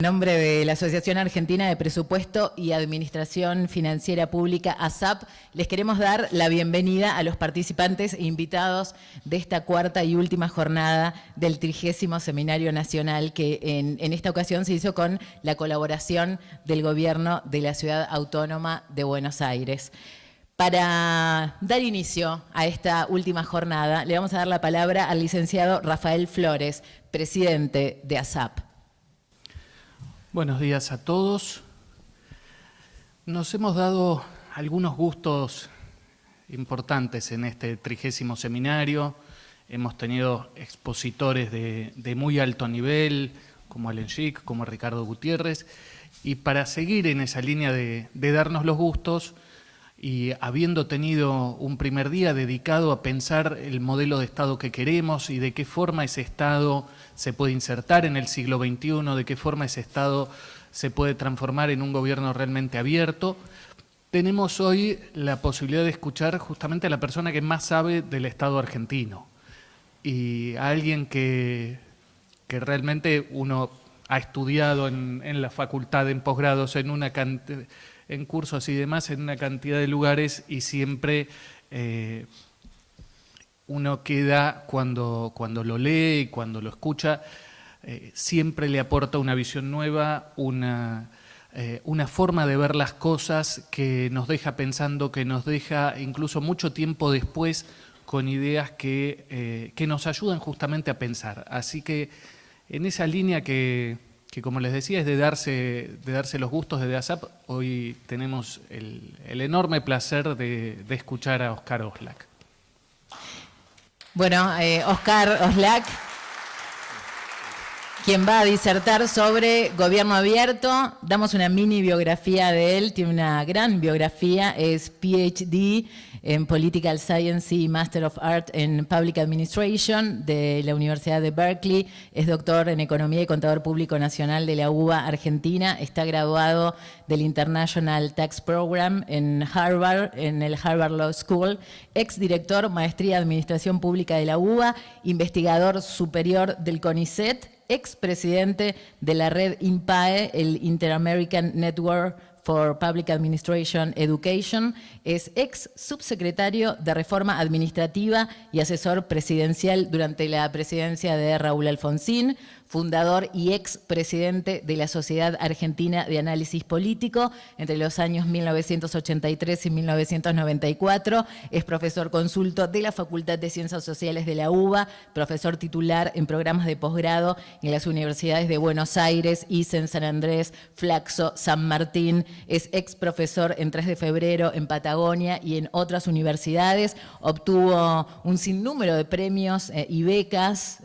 En nombre de la Asociación Argentina de Presupuesto y Administración Financiera Pública, ASAP, les queremos dar la bienvenida a los participantes e invitados de esta cuarta y última jornada del 30º Seminario Nacional que en esta ocasión se hizo con la colaboración del Gobierno de la Ciudad Autónoma de Buenos Aires. Para dar inicio a esta última jornada, le vamos a dar la palabra al licenciado Rafael Flores, presidente de ASAP. Buenos días a todos. Nos hemos dado algunos gustos importantes en este 30º seminario. Hemos tenido expositores de muy alto nivel, como Allen Schick, como Ricardo Gutiérrez, y para seguir en esa línea de darnos los gustos, y habiendo tenido un primer día dedicado a pensar el modelo de Estado que queremos y de qué forma ese Estado se puede insertar en el siglo XXI, de qué forma ese Estado se puede transformar en un gobierno realmente abierto, tenemos hoy la posibilidad de escuchar justamente a la persona que más sabe del Estado argentino y a alguien que realmente uno ha estudiado en la facultad, en posgrados, en cursos y demás, en una cantidad de lugares, y siempre uno queda, cuando lo lee y cuando lo escucha, siempre le aporta una visión nueva, una forma de ver las cosas que nos deja pensando, que nos deja incluso mucho tiempo después con ideas que nos ayudan justamente a pensar. Así que en esa línea que como les decía, es de darse los gustos de ASAP. Hoy tenemos el enorme placer de escuchar a Oscar Oslak. Bueno, Oscar Oslak, quien va a disertar sobre gobierno abierto. Damos una mini biografía de él, tiene una gran biografía, es PhD en Political Science y Master of Art en Public Administration de la Universidad de Berkeley, es doctor en Economía y Contador Público Nacional de la UBA Argentina, está graduado del International Tax Program en Harvard, en el Harvard Law School, exdirector Maestría de Administración Pública de la UBA, investigador superior del CONICET, expresidente de la red INPAE, el Inter-American Network for Public Administration Education, es ex subsecretario de Reforma Administrativa y asesor presidencial durante la presidencia de Raúl Alfonsín, fundador y expresidente de la Sociedad Argentina de Análisis Político entre los años 1983 y 1994, es profesor consulto de la Facultad de Ciencias Sociales de la UBA, profesor titular en programas de posgrado en las universidades de Buenos Aires, ISEN, San Andrés, Flaxo, San Martín, es ex profesor en 3 de febrero en Patagonia y en otras universidades, obtuvo un sinnúmero de premios y becas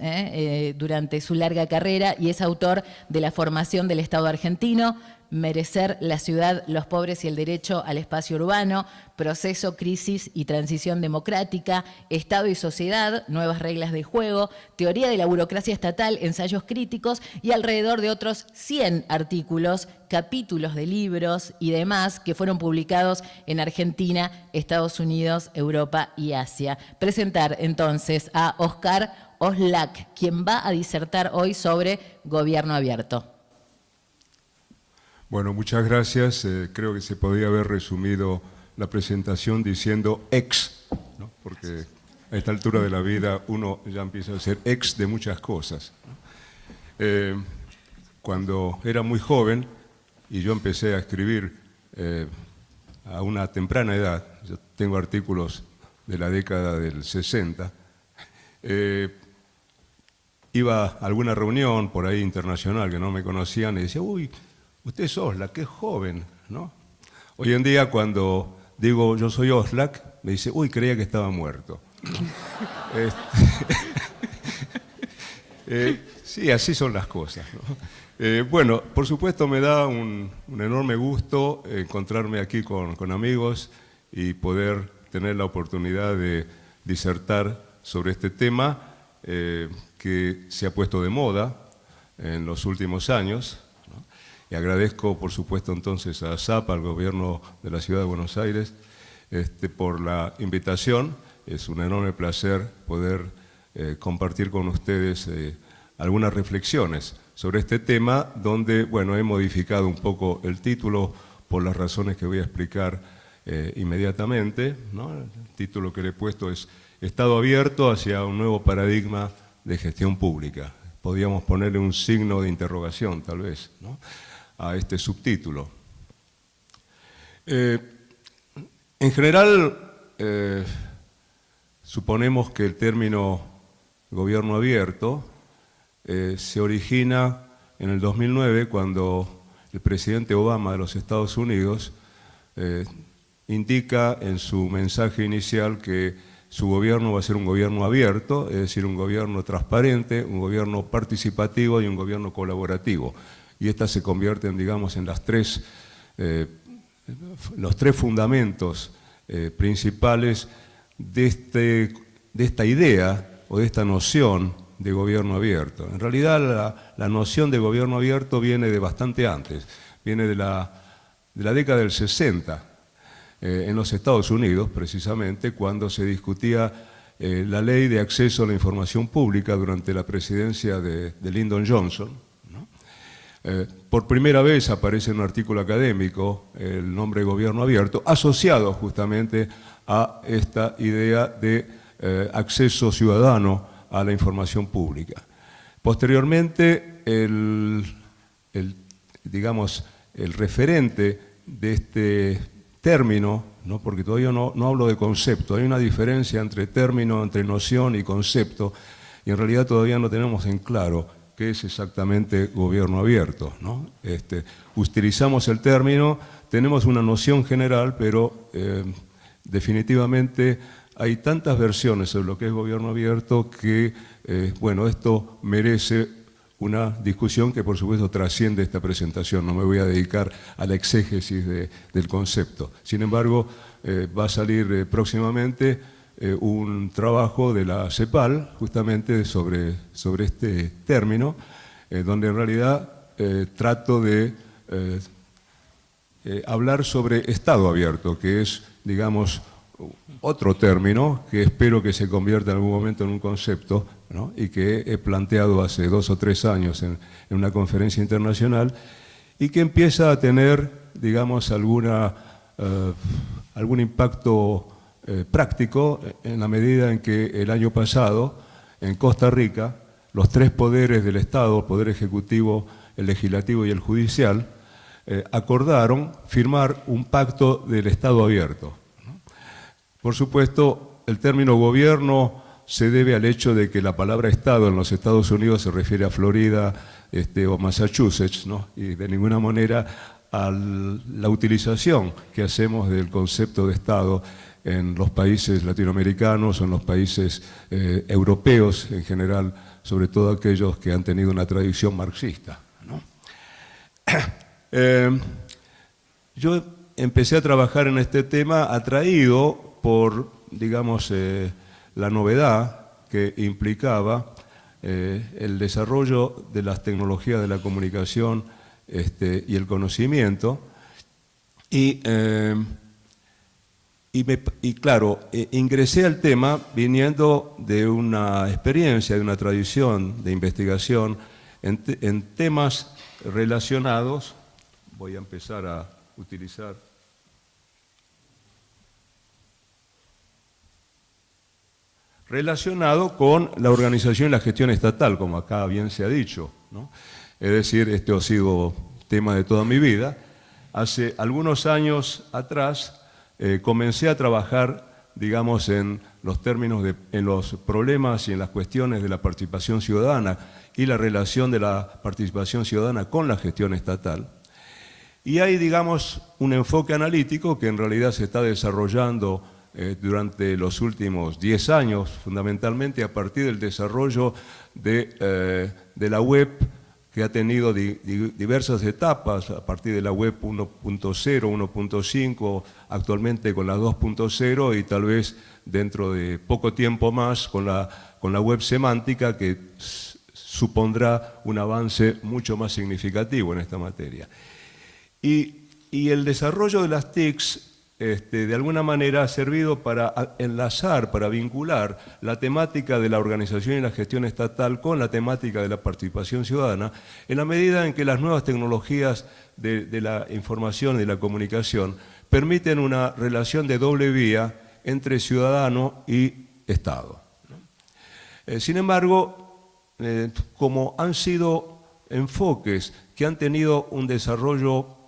durante su larga carrera y es autor de La formación del Estado argentino, Merecer la ciudad, los pobres y el derecho al espacio urbano, Proceso, crisis y transición democrática, Estado y sociedad, nuevas reglas de juego, Teoría de la burocracia estatal, ensayos críticos y alrededor de otros 100 artículos, capítulos de libros y demás que fueron publicados en Argentina, Estados Unidos, Europa y Asia. Presentar entonces a Oscar Oslak, quien va a disertar hoy sobre gobierno abierto. Bueno, muchas gracias. Creo que se podría haber resumido la presentación diciendo ex, ¿no? Porque a esta altura de la vida uno ya empieza a ser ex de muchas cosas, ¿no? Cuando era muy joven y yo empecé a escribir a una temprana edad, yo tengo artículos de la década del 60, iba a alguna reunión por ahí internacional que no me conocían y decía, uy, usted es Oslak, qué joven, ¿no? Hoy en día cuando digo yo soy Oslak, me dice, uy, creía que estaba muerto. Sí, así son las cosas, ¿no? Bueno, por supuesto me da un enorme gusto encontrarme aquí con amigos y poder tener la oportunidad de disertar sobre este tema que se ha puesto de moda en los últimos años. Y agradezco, por supuesto, entonces a ASAP, al Gobierno de la Ciudad de Buenos Aires, por la invitación. Es un enorme placer poder compartir con ustedes algunas reflexiones sobre este tema, donde, bueno, he modificado un poco el título por las razones que voy a explicar inmediatamente, ¿no? El título que le he puesto es Estado abierto hacia un nuevo paradigma de gestión pública. Podríamos ponerle un signo de interrogación, tal vez, ¿no?, a este subtítulo. En general, suponemos que el término gobierno abierto se origina en el 2009, cuando el presidente Obama de los Estados Unidos indica en su mensaje inicial que su gobierno va a ser un gobierno abierto, es decir, un gobierno transparente, un gobierno participativo y un gobierno colaborativo. Y estas se convierten, digamos, en los tres fundamentos principales de esta idea o de esta noción de gobierno abierto. En realidad, la noción de gobierno abierto viene de bastante antes, viene de la década del 60, en los Estados Unidos, precisamente, cuando se discutía la ley de acceso a la información pública durante la presidencia de Lyndon Johnson, ¿no? Por primera vez aparece en un artículo académico el nombre gobierno abierto, asociado justamente a esta idea de acceso ciudadano a la información pública. Posteriormente, digamos, el referente de este término, ¿no?, porque todavía no hablo de concepto, hay una diferencia entre término, entre noción y concepto, y en realidad todavía no tenemos en claro qué es exactamente gobierno abierto, ¿no? Utilizamos el término, tenemos una noción general, pero definitivamente hay tantas versiones sobre lo que es gobierno abierto que, bueno, esto merece una discusión que por supuesto trasciende esta presentación. No me voy a dedicar a la exégesis del concepto. Sin embargo, va a salir próximamente un trabajo de la CEPAL justamente sobre este término, donde en realidad trato de hablar sobre Estado abierto, que es, digamos, otro término que espero que se convierta en algún momento en un concepto, ¿no?, y que he planteado hace 2 o 3 años en una conferencia internacional y que empieza a tener, digamos, algún impacto práctico en la medida en que el año pasado en Costa Rica los 3 poderes del Estado, el Poder Ejecutivo, el Legislativo y el Judicial, acordaron firmar un pacto del Estado abierto. Por supuesto, el término gobierno se debe al hecho de que la palabra Estado en los Estados Unidos se refiere a Florida o Massachusetts, ¿no?, y de ninguna manera a la utilización que hacemos del concepto de Estado en los países latinoamericanos o en los países europeos en general, sobre todo aquellos que han tenido una tradición marxista, ¿no? Yo empecé a trabajar en este tema atraído por, digamos, la novedad que implicaba el desarrollo de las tecnologías de la comunicación y el conocimiento. Y claro, ingresé al tema viniendo de una experiencia, de una tradición de investigación en temas relacionados. Voy a empezar a utilizar relacionado con la organización y la gestión estatal, como acá bien se ha dicho, ¿no? Es decir, este ha sido tema de toda mi vida. Hace algunos años atrás comencé a trabajar, digamos, en los términos en los problemas y en las cuestiones de la participación ciudadana y la relación de la participación ciudadana con la gestión estatal. Y hay, digamos, un enfoque analítico que en realidad se está desarrollando durante los últimos 10 años, fundamentalmente a partir del desarrollo de la web, que ha tenido diversas etapas, a partir de la web 1.0, 1.5, actualmente con la 2.0 y tal vez dentro de poco tiempo más con la web semántica, que supondrá un avance mucho más significativo en esta materia. Y el desarrollo de las TICs de alguna manera ha servido para enlazar, para vincular la temática de la organización y la gestión estatal con la temática de la participación ciudadana, en la medida en que las nuevas tecnologías de la información y de la comunicación permiten una relación de doble vía entre ciudadano y Estado. Sin embargo, como han sido enfoques que han tenido un desarrollo,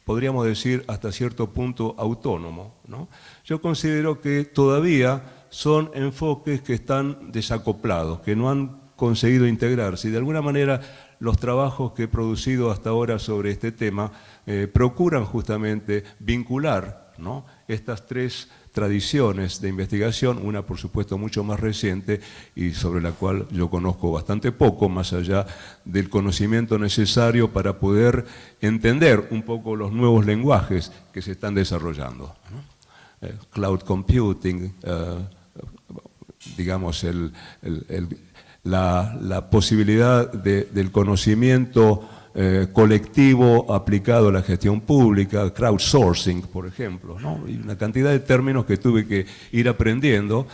podríamos decir, hasta cierto punto autónomo, ¿no? Yo considero que todavía son enfoques que están desacoplados, que no han conseguido integrarse. Y de alguna manera los trabajos que he producido hasta ahora sobre este tema procuran justamente vincular, ¿no?, estas tres tradiciones de investigación, una por supuesto mucho más reciente y sobre la cual yo conozco bastante poco, más allá del conocimiento necesario para poder entender un poco los nuevos lenguajes que se están desarrollando, ¿no? Cloud computing, digamos, la posibilidad del conocimiento colectivo aplicado a la gestión pública, crowdsourcing, por ejemplo, ¿no? Y una cantidad de términos que tuve que ir aprendiendo,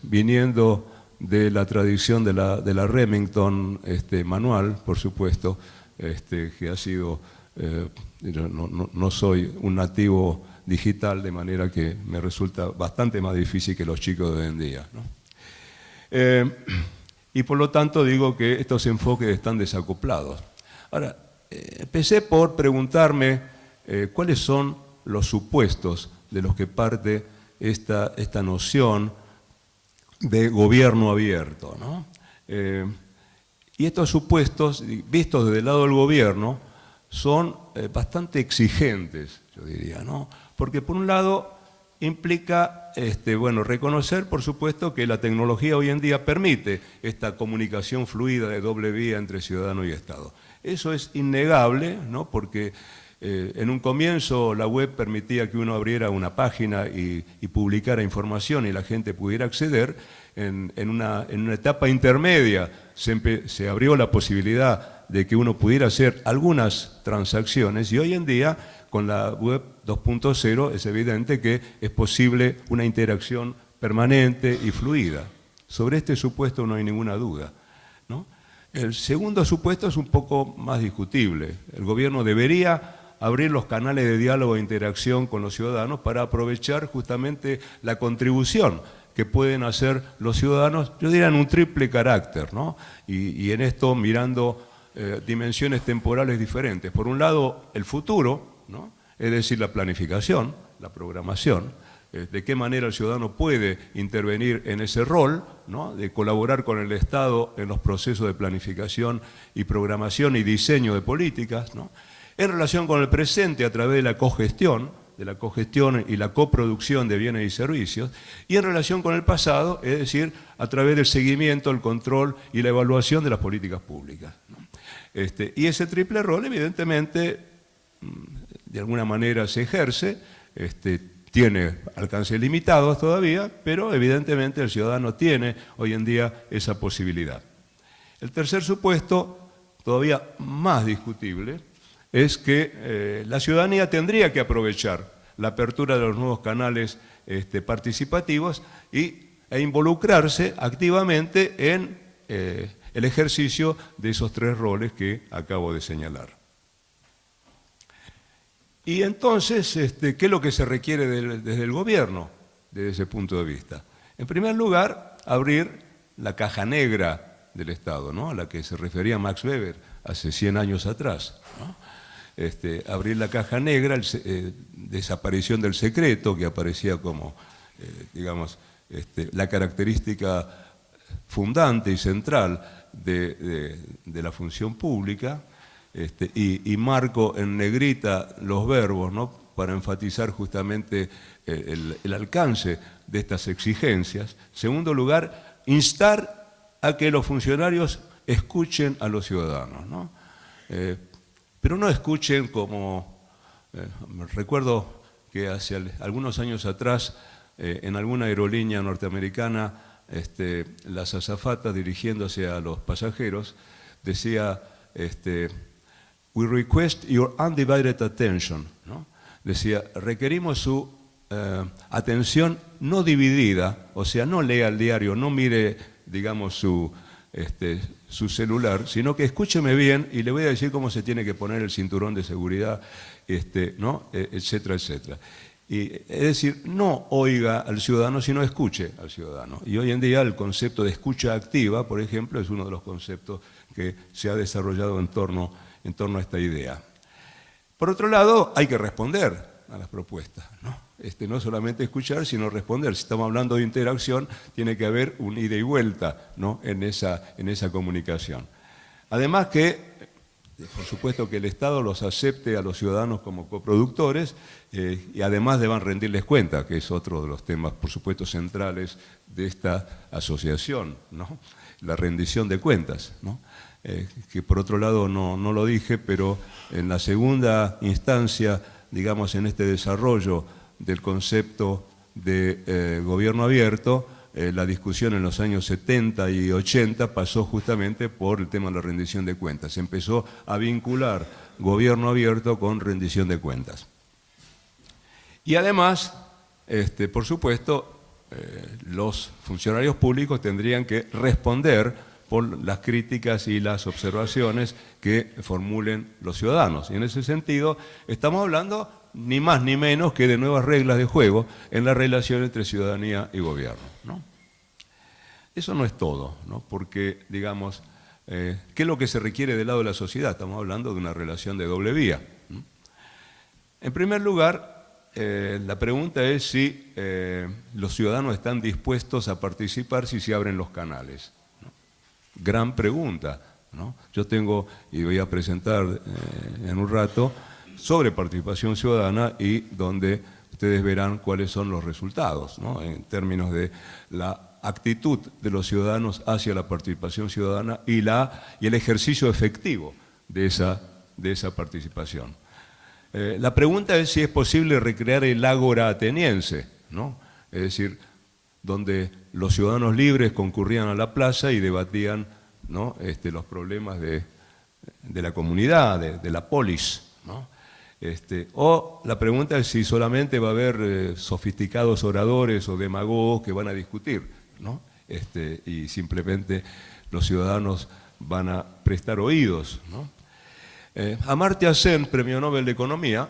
viniendo de la tradición de la Remington manual, por supuesto, que ha sido, no soy un nativo digital, de manera que me resulta bastante más difícil que los chicos de hoy en día, ¿no? Y por lo tanto digo que estos enfoques están desacoplados. Ahora, empecé por preguntarme cuáles son los supuestos de los que parte esta noción de gobierno abierto, ¿no? Y estos supuestos, vistos desde el lado del gobierno, son bastante exigentes, yo diría, ¿no? Porque por un lado implica reconocer, por supuesto, que la tecnología hoy en día permite esta comunicación fluida de doble vía entre ciudadano y Estado. Eso es innegable, ¿no? Porque en un comienzo la web permitía que uno abriera una página y publicara información y la gente pudiera acceder. En una etapa intermedia se abrió la posibilidad de que uno pudiera hacer algunas transacciones y hoy en día con la web 2.0 es evidente que es posible una interacción permanente y fluida. Sobre este supuesto no hay ninguna duda, ¿no? El segundo supuesto es un poco más discutible. El gobierno debería abrir los canales de diálogo e interacción con los ciudadanos para aprovechar justamente la contribución que pueden hacer los ciudadanos, yo diría en un triple carácter, ¿no? Y en esto mirando dimensiones temporales diferentes. Por un lado, el futuro, ¿no? Es decir, la planificación, la programación, de qué manera el ciudadano puede intervenir en ese rol, ¿no? De colaborar con el Estado en los procesos de planificación y programación y diseño de políticas, ¿no? En relación con el presente a través de la cogestión y la coproducción de bienes y servicios, y en relación con el pasado, es decir, a través del seguimiento, el control y la evaluación de las políticas públicas, ¿no? Y ese triple rol, evidentemente, de alguna manera se ejerce, tiene alcances limitados todavía, pero evidentemente el ciudadano tiene hoy en día esa posibilidad. El tercer supuesto, todavía más discutible, es que la ciudadanía tendría que aprovechar la apertura de los nuevos canales participativos e involucrarse activamente en el ejercicio de esos tres roles que acabo de señalar. Y entonces, ¿qué es lo que se requiere desde el gobierno, desde ese punto de vista? En primer lugar, abrir la caja negra del Estado, ¿no? A la que se refería Max Weber hace 100 años atrás, ¿no? Abrir la caja negra, desaparición del secreto, que aparecía como, digamos, la característica fundante y central de la función pública, y marco en negrita los verbos, ¿no? Para enfatizar justamente el alcance de estas exigencias. Segundo lugar, instar a que los funcionarios escuchen a los ciudadanos, ¿no? Pero no escuchen como... recuerdo que hace algunos años atrás, en alguna aerolínea norteamericana, las azafatas dirigiéndose a los pasajeros, decía, we request your undivided attention, ¿no? decía, requerimos su atención no dividida, o sea, no lea el diario, no mire, digamos, su celular, sino que escúcheme bien y le voy a decir cómo se tiene que poner el cinturón de seguridad, ¿no? Etcétera, etcétera. Y, es decir, no oiga al ciudadano, sino escuche al ciudadano. Y hoy en día el concepto de escucha activa, por ejemplo, es uno de los conceptos que se ha desarrollado en torno a esta idea. Por otro lado, hay que responder a las propuestas, ¿no? No solamente escuchar, sino responder. Si estamos hablando de interacción, tiene que haber un ida y vuelta, ¿no? en esa comunicación. Además que, por supuesto, que el Estado los acepte a los ciudadanos como coproductores y además deban rendirles cuenta, que es otro de los temas, por supuesto, centrales de esta asociación, ¿no? La rendición de cuentas, ¿no? Que por otro lado no lo dije, pero en la segunda instancia, digamos, en este desarrollo del concepto de gobierno abierto, la discusión en los años 70 y 80 pasó justamente por el tema de la rendición de cuentas. Se empezó a vincular gobierno abierto con rendición de cuentas. Y además, por supuesto, los funcionarios públicos tendrían que responder por las críticas y las observaciones que formulen los ciudadanos. Y en ese sentido, estamos hablando ni más ni menos que de nuevas reglas de juego en la relación entre ciudadanía y gobierno, ¿no? Eso no es todo, ¿no? Porque, digamos, ¿qué es lo que se requiere del lado de la sociedad? Estamos hablando de una relación de doble vía, ¿no? En primer lugar, la pregunta es si los ciudadanos están dispuestos a participar si se abren los canales, ¿no? Gran pregunta, ¿no? Yo tengo, y voy a presentar en un rato, sobre participación ciudadana y donde ustedes verán cuáles son los resultados, ¿no? En términos de la actitud de los ciudadanos hacia la participación ciudadana y el ejercicio efectivo de esa participación. La pregunta es si es posible recrear el ágora ateniense, ¿no? Es decir, donde los ciudadanos libres concurrían a la plaza y debatían, ¿no? Los problemas de la comunidad, de la polis, ¿no? O la pregunta es si solamente va a haber sofisticados oradores o demagogos que van a discutir, ¿no? Y simplemente los ciudadanos van a prestar oídos, ¿no? Amartya Sen, Premio Nobel de Economía,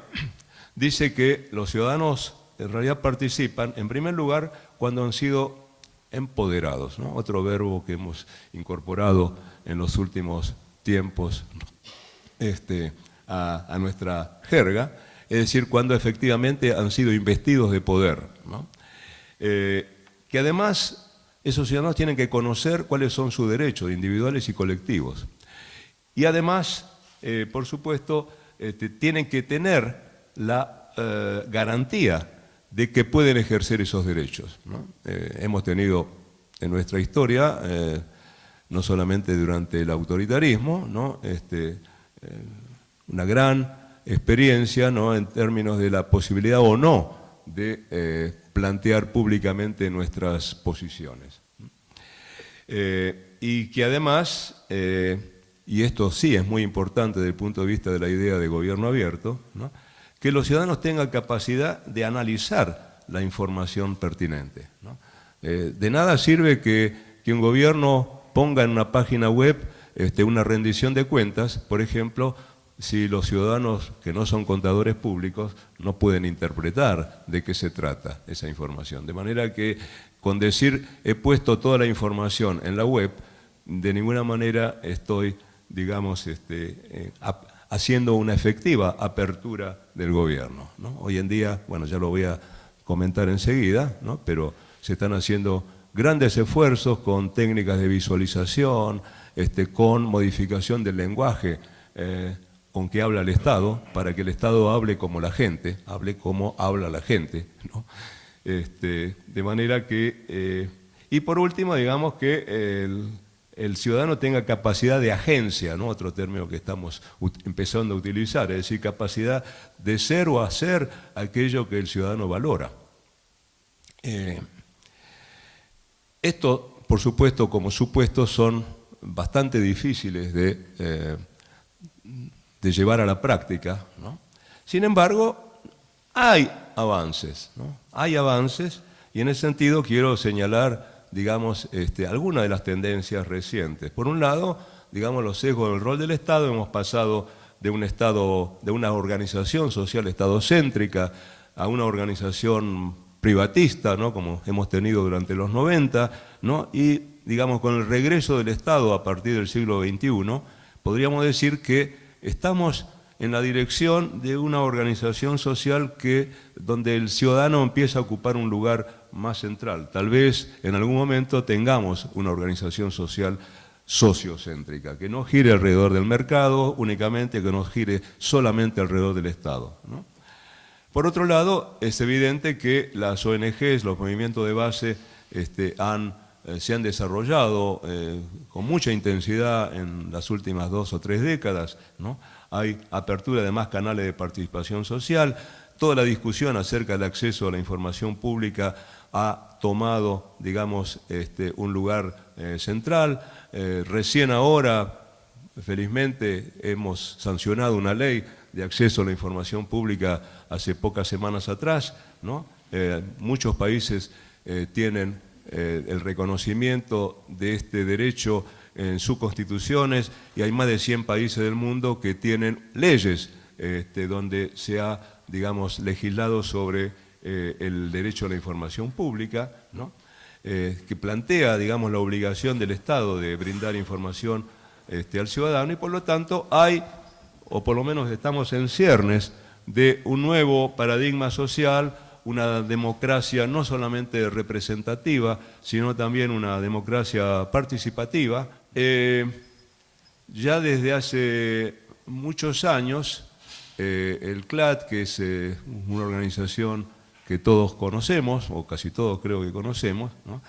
dice que los ciudadanos en realidad participan, en primer lugar, cuando han sido empoderados, ¿no? Otro verbo que hemos incorporado en los últimos tiempos, a nuestra jerga, es decir, cuando efectivamente han sido investidos de poder, ¿no? Que además esos ciudadanos tienen que conocer cuáles son sus derechos individuales y colectivos. Y además, por supuesto, tienen que tener la garantía de que pueden ejercer esos derechos, ¿no? Hemos tenido en nuestra historia, no solamente durante el autoritarismo, ¿no? Una gran experiencia, ¿no? En términos de la posibilidad o no de plantear públicamente nuestras posiciones. Y que además, y esto sí es muy importante desde el punto de vista de la idea de gobierno abierto, ¿no? Que los ciudadanos tengan capacidad de analizar la información pertinente, ¿no? De nada sirve que un gobierno ponga en una página web una rendición de cuentas, por ejemplo, si los ciudadanos que no son contadores públicos no pueden interpretar de qué se trata esa información. De manera que con decir he puesto toda la información en la web, de ninguna manera estoy, digamos, haciendo una efectiva apertura del gobierno, ¿no? Hoy en día, bueno, ya lo voy a comentar enseguida, ¿no? Pero se están haciendo grandes esfuerzos con técnicas de visualización, con modificación del lenguaje con que habla el Estado, para que el Estado hable como la gente, hable como habla la gente, ¿no? De manera que, y por último, digamos que el ciudadano tenga capacidad de agencia, ¿no? Otro término que estamos empezando a utilizar, es decir, capacidad de ser o hacer aquello que el ciudadano valora. Esto, por supuesto, como supuestos, son bastante difíciles de llevar a la práctica, ¿no? Sin embargo, hay avances, ¿no? Hay avances, y en ese sentido quiero señalar, digamos, algunas de las tendencias recientes. Por un lado, digamos, los sesgos del rol del Estado. Hemos pasado de un Estado, de una organización social estadocéntrica a una organización privatista, ¿no?, como hemos tenido durante los 90, ¿no? Y, digamos, con el regreso del Estado a partir del siglo XXI, podríamos decir que estamos en la dirección de una organización social donde el ciudadano empieza a ocupar un lugar más central. Tal vez en algún momento tengamos una organización social sociocéntrica, que no gire alrededor del mercado únicamente, que no gire solamente alrededor del Estado, ¿no? Por otro lado, es evidente que las ONGs, los movimientos de base, se han desarrollado con mucha intensidad en las últimas 2 o 3 décadas, ¿no? Hay apertura de más canales de participación social. Toda la discusión acerca del acceso a la información pública ha tomado, digamos, un lugar central. Recién ahora, felizmente, hemos sancionado una ley de acceso a la información pública hace pocas semanas atrás, ¿no? Muchos países tienen el reconocimiento de este derecho en sus constituciones, y hay más de 100 países del mundo que tienen leyes donde se ha, digamos, legislado sobre el derecho a la información pública, ¿no? Que plantea, digamos, la obligación del Estado de brindar información al ciudadano, y por lo tanto hay, o por lo menos estamos en ciernes de un nuevo paradigma social, una democracia no solamente representativa, sino también una democracia participativa. Ya desde hace muchos años, el CLAD, que es una organización que todos conocemos, o casi todos creo que conocemos, ¿no?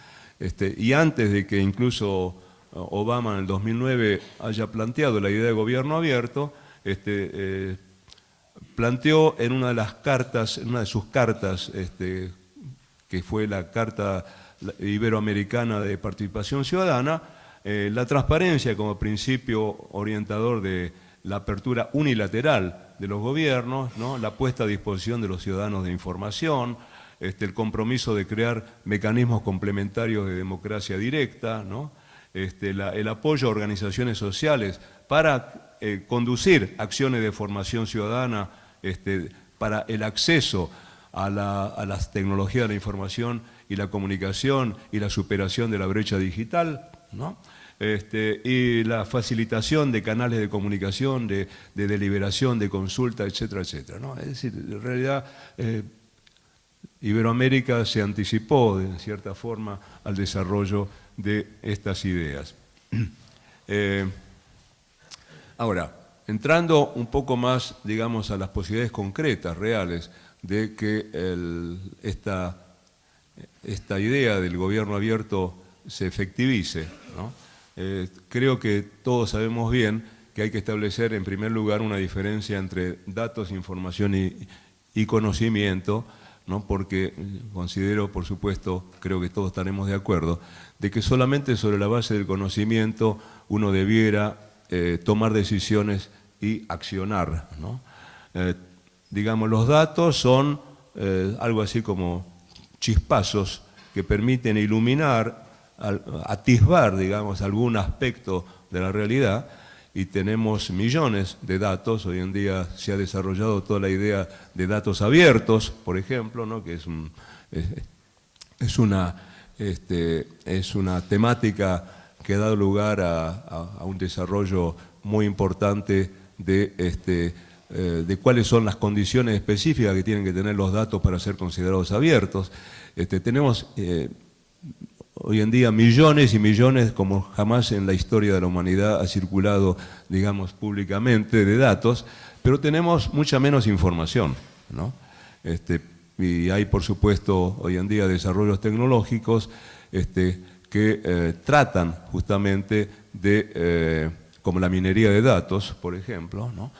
Y antes de que incluso Obama en el 2009 haya planteado la idea de gobierno abierto, planteó en una de sus cartas, que fue la Carta Iberoamericana de Participación Ciudadana, la transparencia como principio orientador de la apertura unilateral de los gobiernos, ¿no? La puesta a disposición de los ciudadanos de información, el compromiso de crear mecanismos complementarios de democracia directa, ¿no? El apoyo a organizaciones sociales para conducir acciones de formación ciudadana, para el acceso a las tecnologías de la información y la comunicación y la superación de la brecha digital, ¿no? Y la facilitación de canales de comunicación, de deliberación, de consulta, etcétera, etcétera, ¿no? Es decir, en realidad Iberoamérica se anticipó de cierta forma al desarrollo de estas ideas. Ahora, entrando un poco más, digamos, a las posibilidades concretas, reales, de que esta idea del gobierno abierto se efectivice, ¿no? Creo que todos sabemos bien que hay que establecer en primer lugar una diferencia entre datos, información y conocimiento, ¿no? Porque considero, por supuesto, creo que todos estaremos de acuerdo, de que solamente sobre la base del conocimiento uno debiera tomar decisiones y accionar, ¿no? Digamos, los datos son algo así como chispazos que permiten iluminar, atisbar, digamos, algún aspecto de la realidad, y tenemos millones de datos. Hoy en día se ha desarrollado toda la idea de datos abiertos, por ejemplo, ¿no? Que es una temática que ha dado lugar a un desarrollo muy importante de cuáles son las condiciones específicas que tienen que tener los datos para ser considerados abiertos. Tenemos hoy en día millones y millones, como jamás en la historia de la humanidad ha circulado, digamos, públicamente, de datos, pero tenemos mucha menos información, ¿no? Y hay, por supuesto, hoy en día desarrollos tecnológicos que tratan justamente de, como la minería de datos, por ejemplo, ¿no?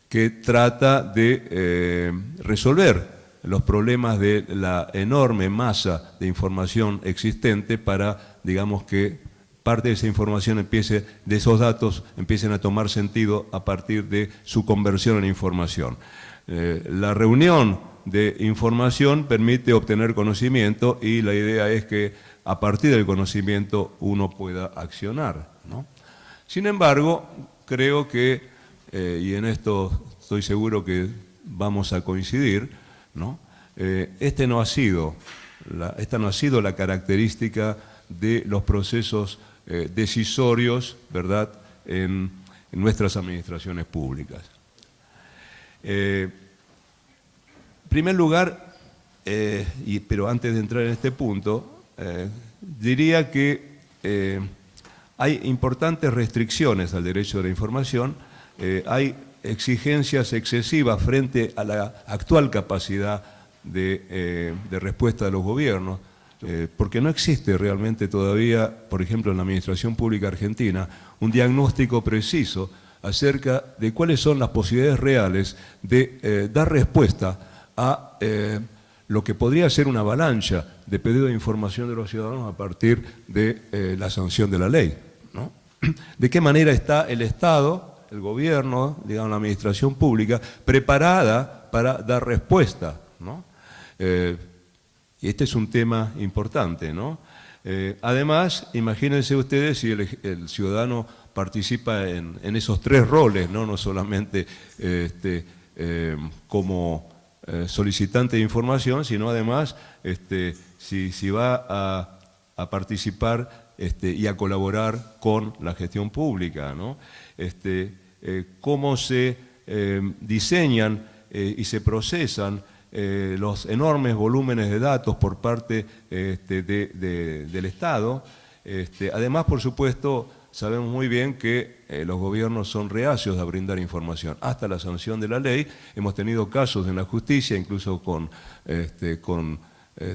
Que trata de resolver los problemas de la enorme masa de información existente para, digamos, que parte de esa información de esos datos empiecen a tomar sentido a partir de su conversión en información. La reunión de información permite obtener conocimiento y la idea es que a partir del conocimiento uno pueda accionar, ¿no? Sin embargo, creo que, y en esto estoy seguro que vamos a coincidir, ¿no? Esta no ha sido la característica de los procesos decisorios, ¿verdad?, en nuestras administraciones públicas. En primer lugar, pero antes de entrar en este punto, diría que hay importantes restricciones al derecho de la información, hay exigencias excesivas frente a la actual capacidad de respuesta de los gobiernos, porque no existe realmente todavía, por ejemplo en la Administración Pública Argentina, un diagnóstico preciso acerca de cuáles son las posibilidades reales de dar respuesta a lo que podría ser una avalancha de pedido de información de los ciudadanos a partir de la sanción de la ley, ¿no? ¿De qué manera está el Estado, el gobierno, digamos la administración pública, preparada para dar respuesta, ¿no? Y este es un tema importante, ¿no? Además, imagínense ustedes si el ciudadano participa en esos tres roles, ¿no? No solamente como solicitante de información, sino además si va a participar y a colaborar con la gestión pública, ¿no? Cómo se diseñan y se procesan los enormes volúmenes de datos por parte del Estado. Además, por supuesto, sabemos muy bien que los gobiernos son reacios a brindar información. Hasta la sanción de la ley hemos tenido casos en la justicia, incluso con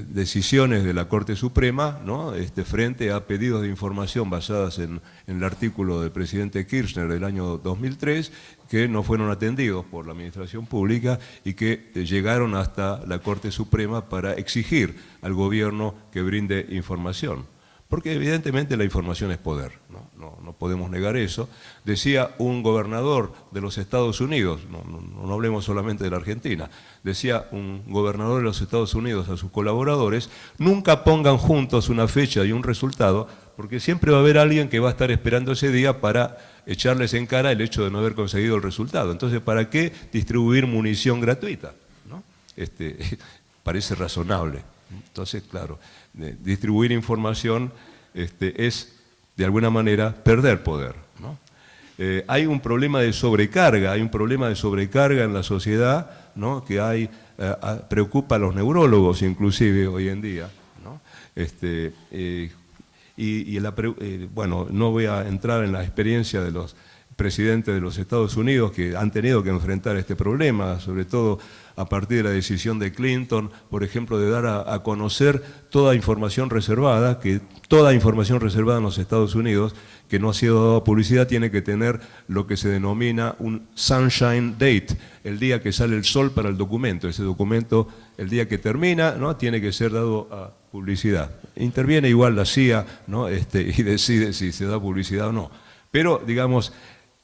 decisiones de la Corte Suprema, ¿no? Frente a pedidos de información basadas en el artículo del presidente Kirchner del año 2003, que no fueron atendidos por la Administración Pública y que llegaron hasta la Corte Suprema para exigir al gobierno que brinde información. Porque evidentemente la información es poder, no podemos negar eso. Decía un gobernador de los Estados Unidos, no hablemos solamente de la Argentina, decía un gobernador de los Estados Unidos a sus colaboradores: nunca pongan juntos una fecha y un resultado, porque siempre va a haber alguien que va a estar esperando ese día para echarles en cara el hecho de no haber conseguido el resultado. Entonces, ¿para qué distribuir munición gratuita, ¿no? Parece razonable. Entonces, claro, distribuir información es, de alguna manera, perder poder, ¿no? Hay un problema de sobrecarga, en la sociedad, ¿no? Que preocupa a los neurólogos inclusive hoy en día, ¿no? Bueno, no voy a entrar en la experiencia de los presidentes de los Estados Unidos que han tenido que enfrentar este problema, sobre todo a partir de la decisión de Clinton, por ejemplo, de dar a conocer toda información reservada, que toda información reservada en los Estados Unidos que no ha sido dada publicidad tiene que tener lo que se denomina un sunshine date, el día que sale el sol para el documento. Ese documento, el día que termina, ¿no?, tiene que ser dado a publicidad. Interviene igual la CIA, ¿no?, y decide si se da publicidad o no. Pero, digamos,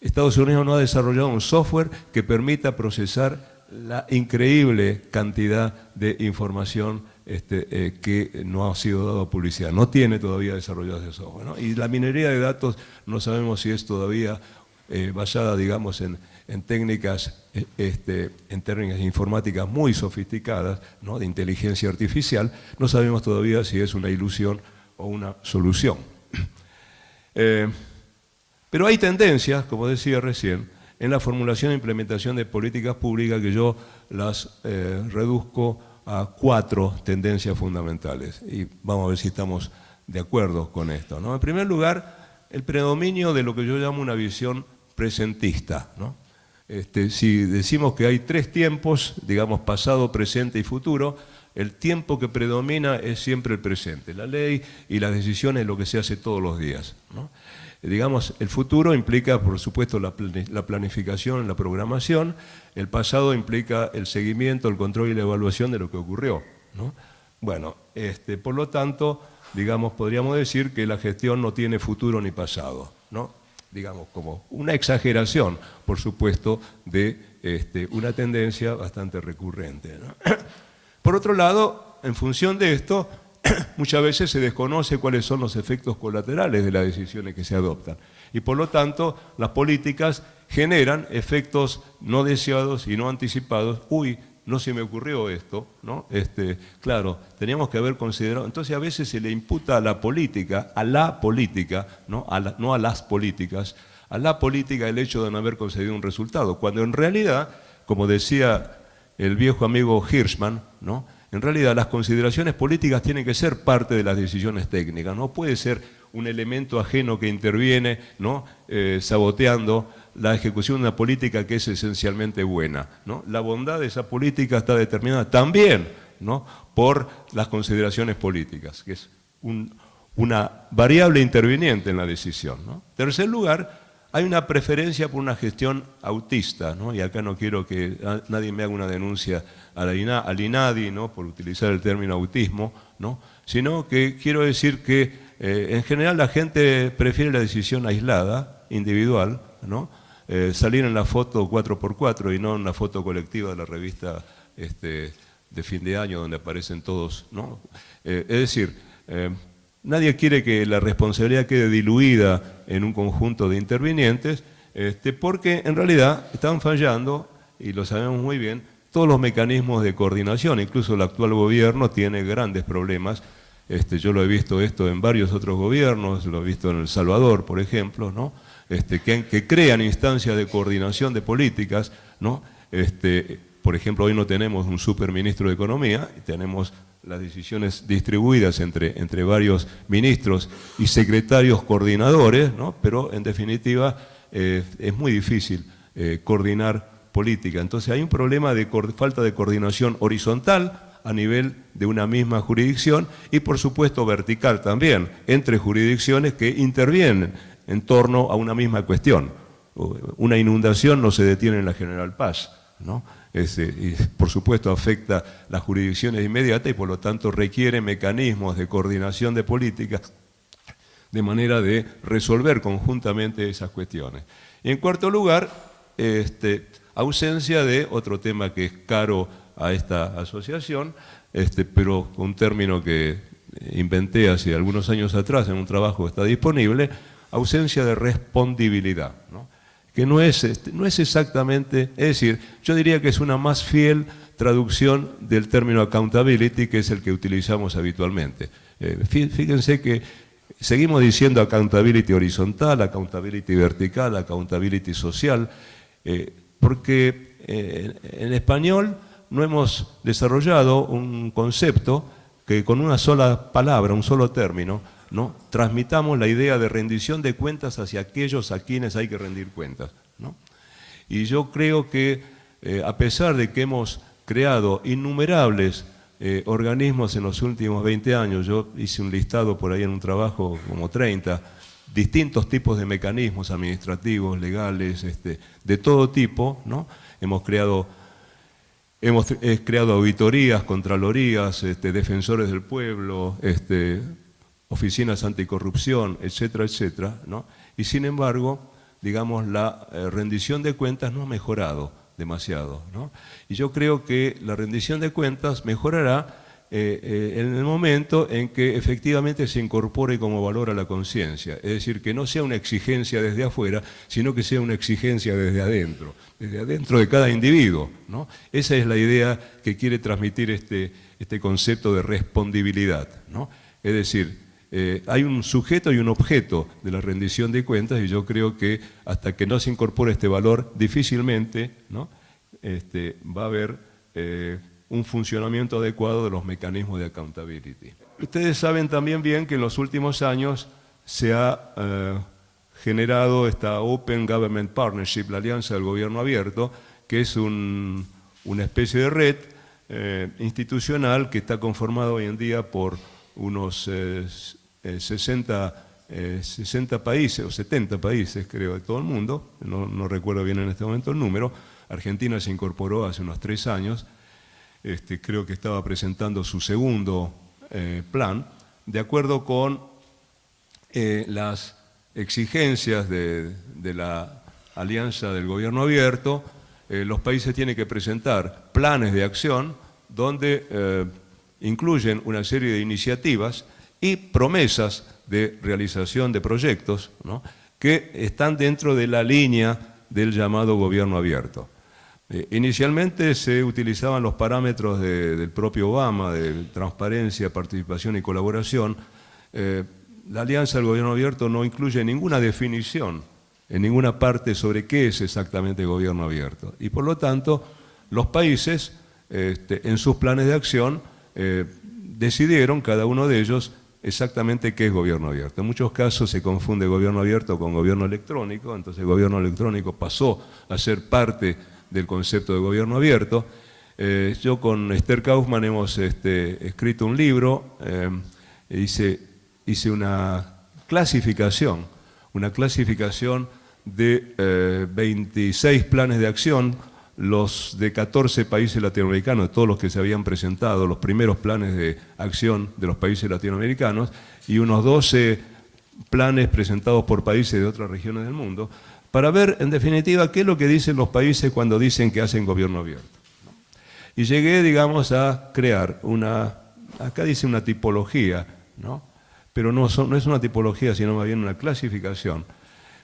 Estados Unidos no ha desarrollado un software que permita procesar la increíble cantidad de información que no ha sido dado a publicidad. No tiene todavía desarrollado ese software, ¿no? Y la minería de datos no sabemos si es todavía basada, digamos, en técnicas, en técnicas informáticas muy sofisticadas, ¿no?, de inteligencia artificial. No sabemos todavía si es una ilusión o una solución. Pero hay tendencias, como decía recién, en la formulación e implementación de políticas públicas que yo las reduzco a 4 tendencias fundamentales. Y vamos a ver si estamos de acuerdo con esto, ¿no? En primer lugar, el predominio de lo que yo llamo una visión presentista, ¿no? Si decimos que hay 3 tiempos, digamos pasado, presente y futuro, el tiempo que predomina es siempre el presente. La ley y las decisiones es lo que se hace todos los días, ¿no? Digamos, el futuro implica, por supuesto, la planificación, la programación. El pasado implica el seguimiento, el control y la evaluación de lo que ocurrió, ¿no? Bueno, por lo tanto, digamos, podríamos decir que la gestión no tiene futuro ni pasado, ¿no? Digamos, como una exageración, por supuesto, de una tendencia bastante recurrente, ¿no? Por otro lado, en función de esto, muchas veces se desconoce cuáles son los efectos colaterales de las decisiones que se adoptan. Y por lo tanto, las políticas generan efectos no deseados y no anticipados. Uy, no se me ocurrió esto, ¿no? Claro, teníamos que haber considerado. Entonces a veces se le imputa a la política, ¿no? No a las políticas, a la política el hecho de no haber conseguido un resultado, cuando en realidad, como decía el viejo amigo Hirschman, ¿no? En realidad las consideraciones políticas tienen que ser parte de las decisiones técnicas, no puede ser un elemento ajeno que interviene, ¿no? Saboteando la ejecución de una política que es esencialmente buena, ¿no? La bondad de esa política está determinada también, ¿no? Por las consideraciones políticas, que es una variable interviniente en la decisión, ¿no? En tercer lugar, hay una preferencia por una gestión autista, ¿no? Y acá no quiero que nadie me haga una denuncia al INADI, ¿no? Por utilizar el término autismo, ¿no? Sino que quiero decir que en general la gente prefiere la decisión aislada, individual, ¿no? Salir en la foto 4x4 y no en la foto colectiva de la revista de fin de año donde aparecen todos, ¿no? Es decir, nadie quiere que la responsabilidad quede diluida en un conjunto de intervinientes, porque en realidad están fallando, y lo sabemos muy bien, todos los mecanismos de coordinación. Incluso el actual gobierno tiene grandes problemas. Yo lo he visto esto en varios otros gobiernos, lo he visto en El Salvador, por ejemplo, ¿no? Que crean instancias de coordinación de políticas, ¿no? Por ejemplo, hoy no tenemos un superministro de Economía, tenemos las decisiones distribuidas entre varios ministros y secretarios coordinadores, ¿no? Pero en definitiva es muy difícil coordinar política. Entonces hay un problema de falta de coordinación horizontal a nivel de una misma jurisdicción y por supuesto vertical también, entre jurisdicciones que intervienen en torno a una misma cuestión. Una inundación no se detiene en la General Paz, ¿no? Y por supuesto afecta las jurisdicciones inmediatas y por lo tanto requiere mecanismos de coordinación de políticas de manera de resolver conjuntamente esas cuestiones. Y en cuarto lugar, ausencia de otro tema que es caro a esta asociación, pero un término que inventé hace algunos años atrás en un trabajo que está disponible, ausencia de respondibilidad, ¿no? Que no es exactamente, es decir, yo diría que es una más fiel traducción del término accountability, que es el que utilizamos habitualmente. Fíjense que seguimos diciendo accountability horizontal, accountability vertical, accountability social, porque en español no hemos desarrollado un concepto que con una sola palabra, un solo término, ¿no? Transmitamos la idea de rendición de cuentas hacia aquellos a quienes hay que rendir cuentas, ¿no? Y yo creo que a pesar de que hemos creado innumerables organismos en los últimos 20 años, yo hice un listado por ahí en un trabajo como 30, distintos tipos de mecanismos administrativos, legales, de todo tipo, ¿no? Hemos creado auditorías, contralorías, defensores del pueblo, oficinas anticorrupción, etcétera, etcétera, ¿no? Y sin embargo, digamos, la rendición de cuentas no ha mejorado demasiado, ¿no? Y yo creo que la rendición de cuentas mejorará en el momento en que efectivamente se incorpore como valor a la conciencia, es decir, que no sea una exigencia desde afuera, sino que sea una exigencia desde adentro de cada individuo, ¿no? Esa es la idea que quiere transmitir este concepto de respondibilidad, ¿no? Es decir, hay un sujeto y un objeto de la rendición de cuentas y yo creo que hasta que no se incorpore este valor, difícilmente, ¿no? Va a haber un funcionamiento adecuado de los mecanismos de accountability. Ustedes saben también bien que en los últimos años se ha generado esta Open Government Partnership, la Alianza del Gobierno Abierto, que es una especie de red institucional que está conformada hoy en día por unos 60 países o 70 países, creo, de todo el mundo, no recuerdo bien en este momento el número. Argentina se incorporó hace unos 3 años, creo que estaba presentando su segundo plan, de acuerdo con las exigencias de la alianza del gobierno abierto, los países tienen que presentar planes de acción donde incluyen una serie de iniciativas y promesas de realización de proyectos, ¿no?, que están dentro de la línea del llamado gobierno abierto. Inicialmente se utilizaban los parámetros del propio Obama, de transparencia, participación y colaboración. La alianza del gobierno abierto no incluye ninguna definición en ninguna parte sobre qué es exactamente gobierno abierto. Y por lo tanto, los países, en sus planes de acción, decidieron, cada uno de ellos, exactamente qué es gobierno abierto. En muchos casos se confunde gobierno abierto con gobierno electrónico, entonces el gobierno electrónico pasó a ser parte del concepto de gobierno abierto. Yo con Esther Kaufman hemos escrito un libro, hice una clasificación de 26 planes de acción, los de 14 países latinoamericanos, todos los que se habían presentado, los primeros planes de acción de los países latinoamericanos, y unos 12 planes presentados por países de otras regiones del mundo, para ver, en definitiva, qué es lo que dicen los países cuando dicen que hacen gobierno abierto. Y llegué, digamos, a crear acá dice una tipología, ¿no?, pero no es una tipología, sino más bien una clasificación.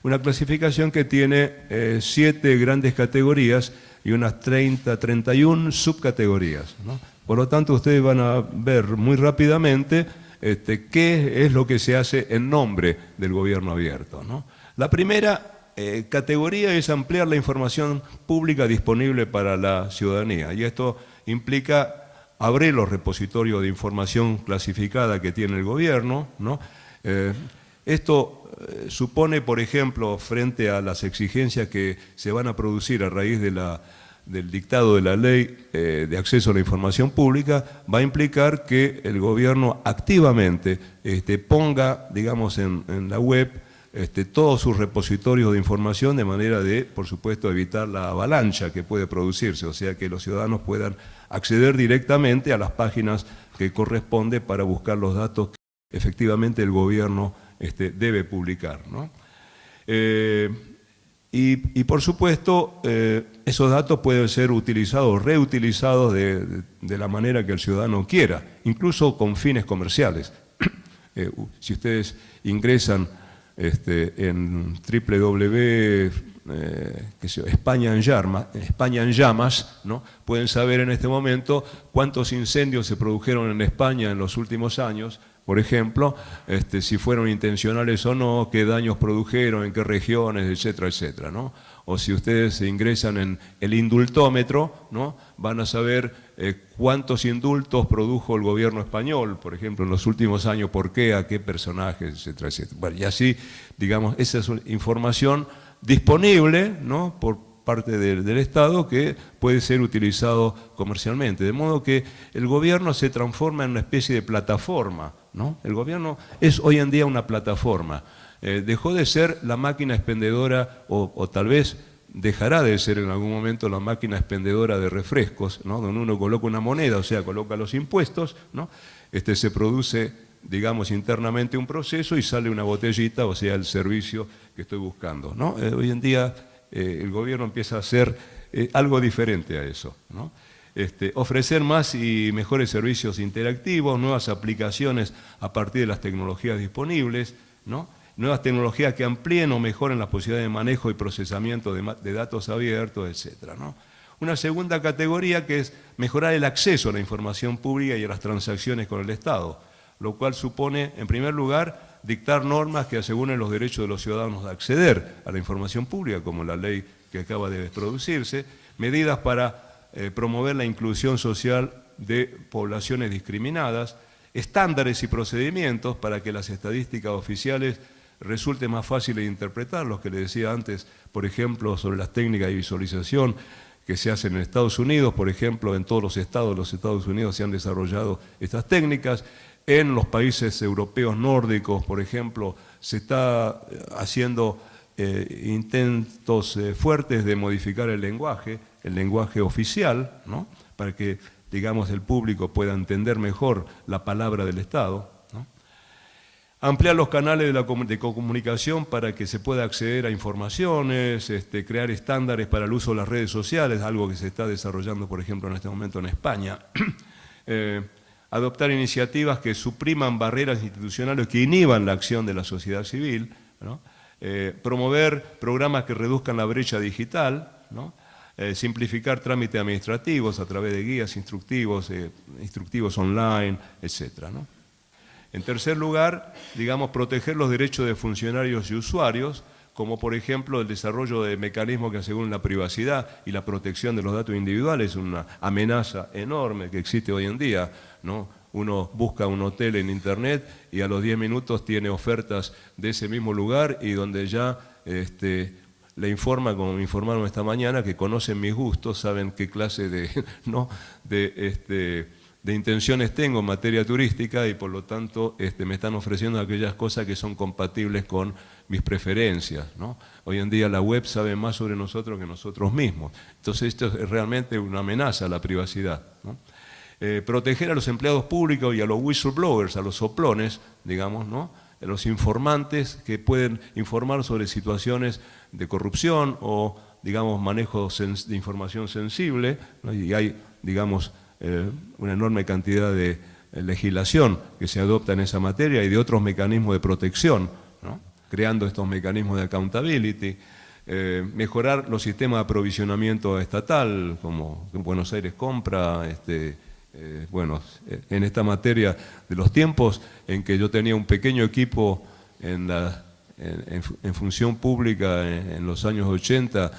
Una clasificación que tiene 7 grandes categorías y unas 31 subcategorías, ¿no? Por lo tanto, ustedes van a ver muy rápidamente qué es lo que se hace en nombre del gobierno abierto, ¿no? La primera categoría es ampliar la información pública disponible para la ciudadanía, y esto implica abrir los repositorios de información clasificada que tiene el gobierno, ¿no? Esto supone, por ejemplo, frente a las exigencias que se van a producir a raíz del dictado de la ley de acceso a la información pública, va a implicar que el gobierno activamente ponga, digamos, en la web todos sus repositorios de información, de manera de, por supuesto, evitar la avalancha que puede producirse, o sea, que los ciudadanos puedan acceder directamente a las páginas que corresponde para buscar los datos que efectivamente el gobierno debe publicar, ¿no? Y por supuesto, esos datos pueden ser utilizados, reutilizados de la manera que el ciudadano quiera, incluso con fines comerciales. Si ustedes ingresan en España en llamas, ¿no?, pueden saber en este momento cuántos incendios se produjeron en España en los últimos años, por ejemplo, si fueron intencionales o no, qué daños produjeron, en qué regiones, etcétera, etcétera, ¿no? O si ustedes ingresan en el indultómetro, ¿no?, van a saber cuántos indultos produjo el gobierno español, por ejemplo, en los últimos años, por qué, a qué personajes, etcétera, etcétera. Bueno, y así, digamos, esa es una información disponible, ¿no?, por parte del Estado, que puede ser utilizado comercialmente. De modo que el gobierno se transforma en una especie de plataforma, ¿no? El gobierno es hoy en día una plataforma. Dejó de ser la máquina expendedora, o tal vez dejará de ser en algún momento la máquina expendedora de refrescos, ¿no?, donde uno coloca una moneda, o sea, coloca los impuestos, ¿no? Se produce, digamos, internamente un proceso y sale una botellita, o sea, el servicio que estoy buscando, ¿no? Hoy en día el gobierno empieza a hacer algo diferente a eso, ¿no? Ofrecer más y mejores servicios interactivos, nuevas aplicaciones a partir de las tecnologías disponibles, ¿no?, nuevas tecnologías que amplíen o mejoren las posibilidades de manejo y procesamiento de datos abiertos, etcétera, ¿no? Una segunda categoría, que es mejorar el acceso a la información pública y a las transacciones con el Estado, lo cual supone, en primer lugar, dictar normas que aseguren los derechos de los ciudadanos de acceder a la información pública, como la ley que acaba de producirse, medidas para promover la inclusión social de poblaciones discriminadas, estándares y procedimientos para que las estadísticas oficiales resulte más fácil de interpretar, los que les decía antes, por ejemplo, sobre las técnicas de visualización que se hacen en Estados Unidos, por ejemplo, en todos los estados de los Estados Unidos se han desarrollado estas técnicas. En los países europeos nórdicos, por ejemplo, se está haciendo intentos fuertes de modificar el lenguaje oficial, ¿no?, para que, digamos, el público pueda entender mejor la palabra del Estado, ¿no? Ampliar los canales de comunicación para que se pueda acceder a informaciones, crear estándares para el uso de las redes sociales, algo que se está desarrollando, por ejemplo, en este momento en España. Adoptar iniciativas que supriman barreras institucionales que inhiban la acción de la sociedad civil, ¿no? Promover programas que reduzcan la brecha digital, ¿no? Simplificar trámites administrativos a través de guías instructivos online, etc., ¿no? En tercer lugar, digamos, proteger los derechos de funcionarios y usuarios, como por ejemplo el desarrollo de mecanismos que aseguren la privacidad y la protección de los datos individuales, una amenaza enorme que existe hoy en día, ¿no? Uno busca un hotel en internet y a los 10 minutos tiene ofertas de ese mismo lugar y donde ya le informa, como me informaron esta mañana, que conocen mis gustos, saben qué clase de intenciones tengo en materia turística y por lo tanto me están ofreciendo aquellas cosas que son compatibles con mis preferencias, ¿no? Hoy en día la web sabe más sobre nosotros que nosotros mismos. Entonces esto es realmente una amenaza a la privacidad, ¿no? Proteger a los empleados públicos y a los whistleblowers, a los soplones, digamos, ¿no? A los informantes que pueden informar sobre situaciones de corrupción o, digamos, manejo de información sensible, ¿no? Y hay, digamos, una enorme cantidad de legislación que se adopta en esa materia y de otros mecanismos de protección, ¿no? Creando estos mecanismos de accountability, mejorar los sistemas de aprovisionamiento estatal, como Buenos Aires compra, bueno, en esta materia de los tiempos en que yo tenía un pequeño equipo en función pública en los años 80,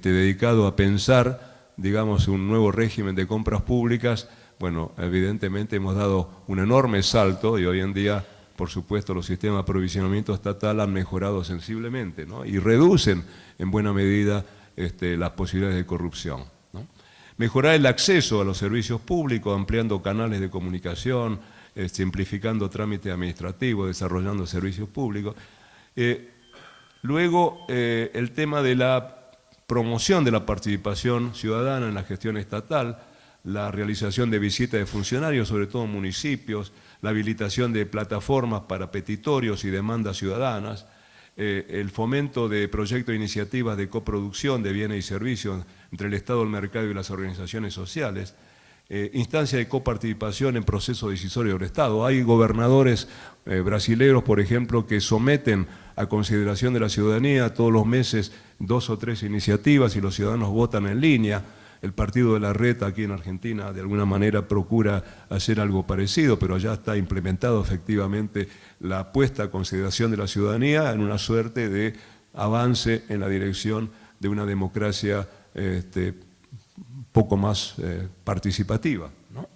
dedicado a pensar, digamos, un nuevo régimen de compras públicas. Bueno, evidentemente hemos dado un enorme salto y hoy en día, por supuesto, los sistemas de aprovisionamiento estatal han mejorado sensiblemente, ¿no? Y reducen en buena medida las posibilidades de corrupción, ¿no? Mejorar el acceso a los servicios públicos, ampliando canales de comunicación, simplificando trámites administrativos, desarrollando servicios públicos. Luego, el tema de la promoción de la participación ciudadana en la gestión estatal, la realización de visitas de funcionarios, sobre todo en municipios, la habilitación de plataformas para petitorios y demandas ciudadanas, el fomento de proyectos e iniciativas de coproducción de bienes y servicios entre el Estado, el mercado y las organizaciones sociales, instancias de coparticipación en procesos decisorios del Estado. Hay gobernadores brasileños, por ejemplo, que someten a consideración de la ciudadanía todos los meses 2 o 3 iniciativas y los ciudadanos votan en línea. El Partido de la Red aquí en Argentina de alguna manera procura hacer algo parecido, pero ya está implementado efectivamente la puesta a consideración de la ciudadanía en una suerte de avance en la dirección de una democracia poco más participativa, ¿no?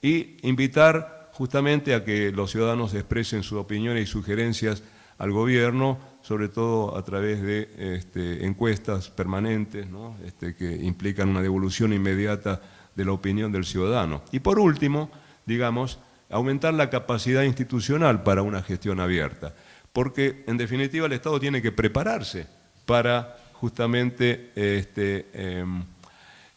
Y invitar justamente a que los ciudadanos expresen sus opiniones y sugerencias al gobierno, sobre todo a través de encuestas permanentes, ¿no? Que implican una devolución inmediata de la opinión del ciudadano. Y por último, digamos, aumentar la capacidad institucional para una gestión abierta, porque en definitiva el Estado tiene que prepararse para justamente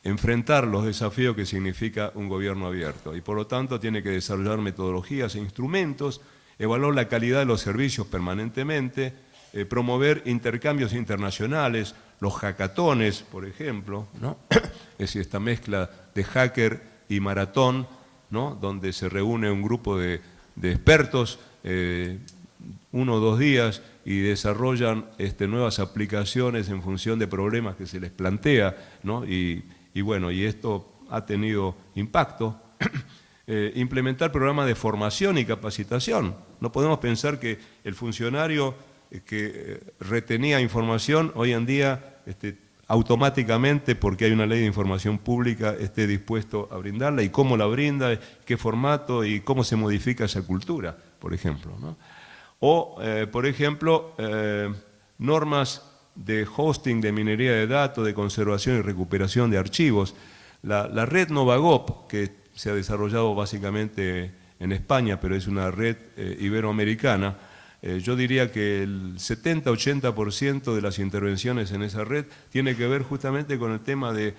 enfrentar los desafíos que significa un gobierno abierto y por lo tanto tiene que desarrollar metodologías e instrumentos, evaluar la calidad de los servicios permanentemente, promover intercambios internacionales, los hackatones, por ejemplo, ¿no? Es decir, esta mezcla de hacker y maratón, ¿no? Donde se reúne un grupo de expertos 1 o 2 días y desarrollan nuevas aplicaciones en función de problemas que se les plantea, ¿no? Y bueno, y esto ha tenido impacto. Implementar programas de formación y capacitación. No podemos pensar que el funcionario que retenía información hoy en día automáticamente, porque hay una ley de información pública, esté dispuesto a brindarla y cómo la brinda, qué formato y cómo se modifica esa cultura, por ejemplo, ¿no? O, por ejemplo, normas de hosting, de minería de datos, de conservación y recuperación de archivos. La red Novagop, que se ha desarrollado básicamente en España, pero es una red iberoamericana, yo diría que el 70-80% de las intervenciones en esa red tiene que ver justamente con el tema de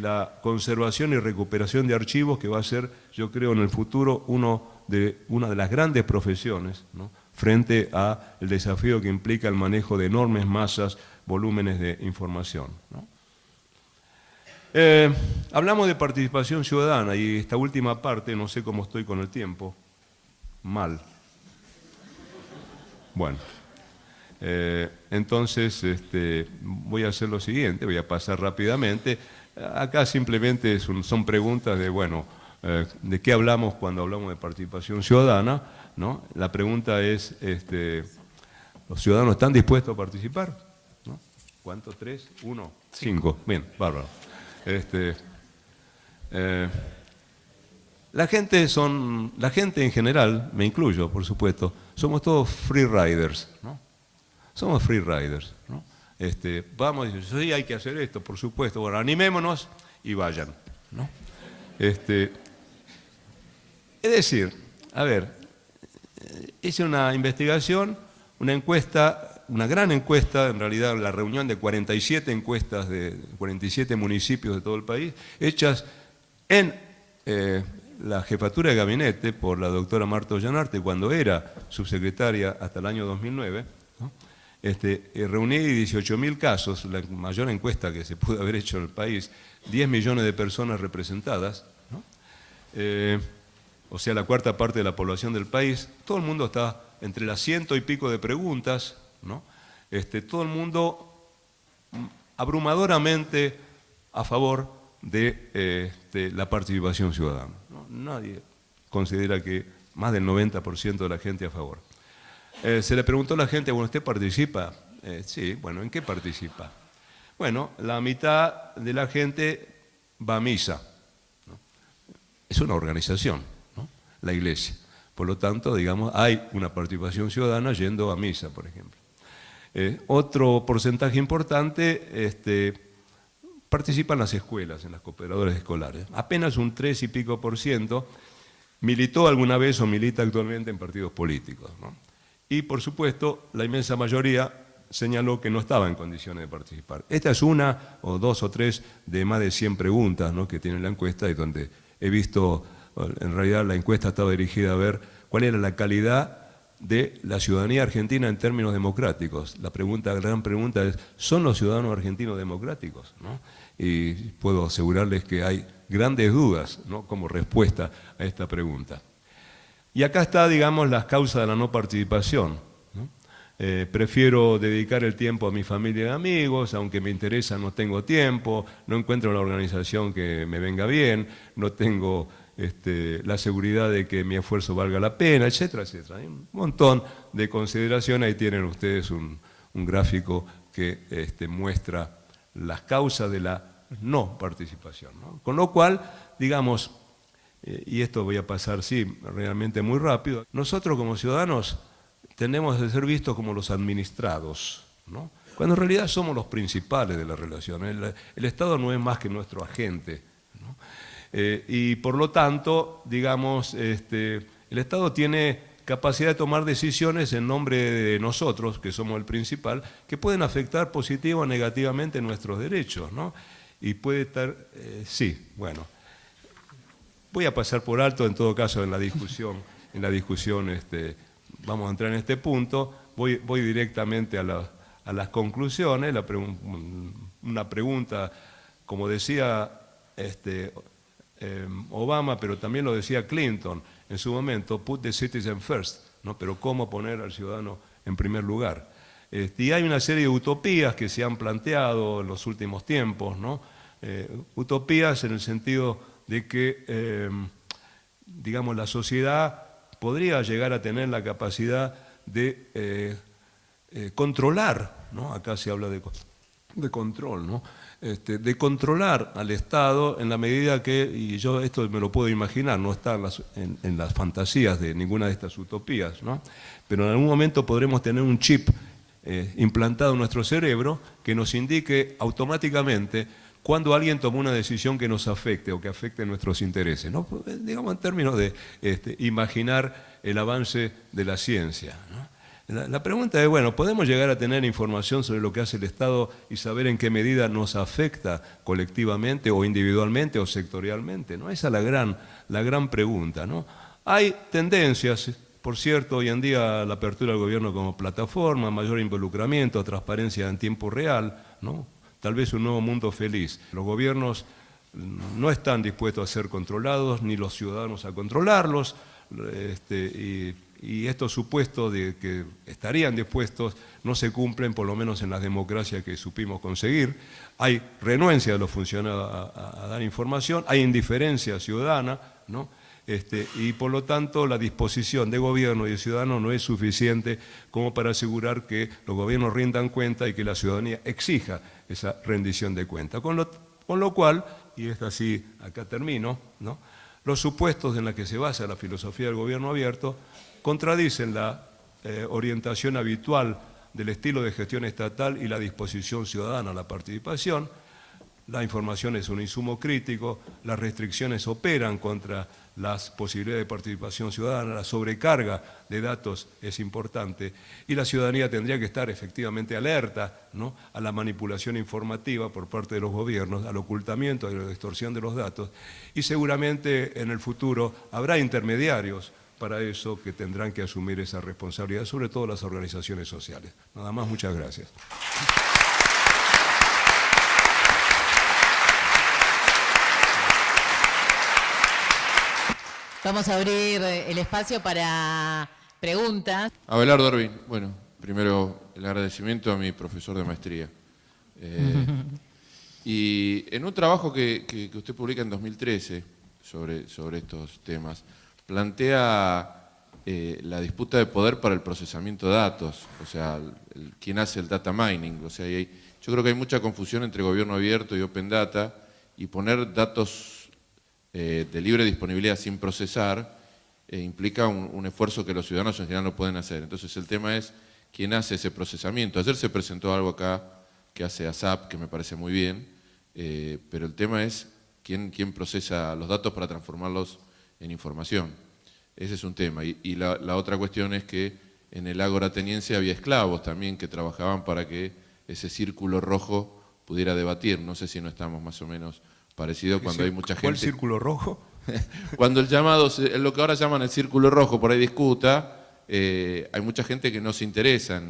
la conservación y recuperación de archivos, que va a ser, yo creo, en el futuro uno de una de las grandes profesiones, ¿no?, frente al desafío que implica el manejo de enormes masas, volúmenes de información, ¿no? Hablamos de participación ciudadana y esta última parte, no sé cómo estoy con el tiempo, mal. Bueno, entonces voy a hacer lo siguiente, voy a pasar rápidamente. Acá simplemente son preguntas de, bueno, ¿de qué hablamos cuando hablamos de participación ciudadana?, ¿no? La pregunta es, ¿los ciudadanos están dispuestos a participar?, ¿no? ¿Cuánto? ¿3? ¿1? 5. Bien, bárbaro. La gente en general, me incluyo, por supuesto, somos todos free riders, ¿no? Somos free riders, ¿no? Vamos y decimos, sí, hay que hacer esto, por supuesto. Bueno, animémonos y vayan, ¿no? Es decir, a ver, hice una investigación, una encuesta, una gran encuesta, en realidad la reunión de 47 encuestas de 47 municipios de todo el país, hechas en la jefatura de gabinete por la doctora Marta Ollanarte cuando era subsecretaria hasta el año 2009, ¿no? Reuní 18.000 casos, la mayor encuesta que se pudo haber hecho en el país, 10 millones de personas representadas, ¿no? O sea, la cuarta parte de la población del país. Todo el mundo está entre las 100 y pico de preguntas, ¿no? Todo el mundo abrumadoramente a favor de la participación ciudadana, ¿no? Nadie considera que más del 90% de la gente a favor. Se le preguntó a la gente, bueno, ¿usted participa? Sí, bueno, ¿en qué participa? Bueno, la mitad de la gente va a misa, ¿no? Es una organización, ¿no?, la iglesia. Por lo tanto, digamos, hay una participación ciudadana yendo a misa, por ejemplo. Otro porcentaje importante participa en las escuelas, en las cooperadoras escolares. Apenas un 3 y pico % militó alguna vez o milita actualmente en partidos políticos, ¿no? Y, por supuesto, la inmensa mayoría señaló que no estaba en condiciones de participar. Esta es una o dos o tres de más de 100 preguntas, ¿no?, que tiene la encuesta y donde he visto, en realidad la encuesta estaba dirigida a ver cuál era la calidad de la ciudadanía argentina en términos democráticos. La gran pregunta es, ¿son los ciudadanos argentinos democráticos?, ¿no? Y puedo asegurarles que hay grandes dudas, ¿no?, como respuesta a esta pregunta. Y acá está, digamos, las causas de la no participación, ¿no? Prefiero dedicar el tiempo a mi familia y amigos, aunque me interesa no tengo tiempo, no encuentro la organización que me venga bien, no tengo la seguridad de que mi esfuerzo valga la pena, etcétera, etcétera. Hay un montón de consideraciones. Ahí tienen ustedes un gráfico que muestra las causas de la no participación, ¿no? Con lo cual, digamos, y esto voy a pasar, sí, realmente muy rápido, nosotros como ciudadanos tendemos a ser vistos como los administrados, ¿no?, cuando en realidad somos los principales de la relación. El Estado no es más que nuestro agente, ¿no? Y por lo tanto, digamos, el Estado tiene capacidad de tomar decisiones en nombre de nosotros, que somos el principal, que pueden afectar positiva o negativamente nuestros derechos, ¿no? Y puede estar, sí, bueno, voy a pasar por alto en todo caso en la discusión, vamos a entrar en este punto, voy directamente a las conclusiones, una pregunta, como decía Obama, pero también lo decía Clinton en su momento, put the citizen first, ¿no? Pero ¿cómo poner al ciudadano en primer lugar? Y hay una serie de utopías que se han planteado en los últimos tiempos, ¿no? Utopías en el sentido de que, digamos, la sociedad podría llegar a tener la capacidad de controlar, ¿no? Acá se habla de control, ¿no? De controlar al Estado en la medida que, y yo esto me lo puedo imaginar, no está en las fantasías de ninguna de estas utopías, ¿no? Pero en algún momento podremos tener un chip implantado en nuestro cerebro que nos indique automáticamente cuando alguien tomó una decisión que nos afecte o que afecte nuestros intereses, ¿no? Digamos en términos de imaginar el avance de la ciencia, ¿no? La pregunta es, bueno, ¿podemos llegar a tener información sobre lo que hace el Estado y saber en qué medida nos afecta colectivamente o individualmente o sectorialmente, ¿no? Esa es la gran pregunta, ¿no? Hay tendencias, por cierto, hoy en día la apertura del gobierno como plataforma, mayor involucramiento, transparencia en tiempo real, ¿no? Tal vez un nuevo mundo feliz. Los gobiernos no están dispuestos a ser controlados, ni los ciudadanos a controlarlos, y estos supuestos de que estarían dispuestos no se cumplen, por lo menos en las democracias que supimos conseguir. Hay renuencia de los funcionarios a dar información, hay indiferencia ciudadana, ¿no? Y por lo tanto la disposición de gobierno y de ciudadanos no es suficiente como para asegurar que los gobiernos rindan cuenta y que la ciudadanía exija esa rendición de cuenta. Con lo cual, y es así, acá termino, ¿no? Los supuestos en los que se basa la filosofía del gobierno abierto contradicen la orientación habitual del estilo de gestión estatal y la disposición ciudadana a la participación. La información es un insumo crítico, las restricciones operan contra las posibilidades de participación ciudadana, la sobrecarga de datos es importante y la ciudadanía tendría que estar efectivamente alerta, ¿no?, a la manipulación informativa por parte de los gobiernos, al ocultamiento, a la distorsión de los datos, y seguramente en el futuro habrá intermediarios para eso que tendrán que asumir esa responsabilidad, sobre todo las organizaciones sociales. Nada más, muchas gracias. Vamos a abrir el espacio para preguntas. Abelardo Arvin, bueno, primero el agradecimiento a mi profesor de maestría. Y en un trabajo que usted publica en 2013 sobre estos temas, plantea la disputa de poder para el procesamiento de datos, o sea, quién hace el data mining. O sea, yo creo que hay mucha confusión entre gobierno abierto y open data, y poner datos de libre disponibilidad sin procesar implica un esfuerzo que los ciudadanos en general no pueden hacer. Entonces el tema es quién hace ese procesamiento. Ayer se presentó algo acá que hace ASAP, que me parece muy bien, pero el tema es quién procesa los datos para transformarlos en información. Ese es un tema. Y la otra cuestión es que en el ágora ateniense había esclavos también que trabajaban para que ese círculo rojo pudiera debatir. No sé si no estamos más o menos parecido cuando hay mucha gente. ¿Cuál círculo rojo? Cuando el llamado, lo que ahora llaman el círculo rojo, por ahí discuta, hay mucha gente que no se interesa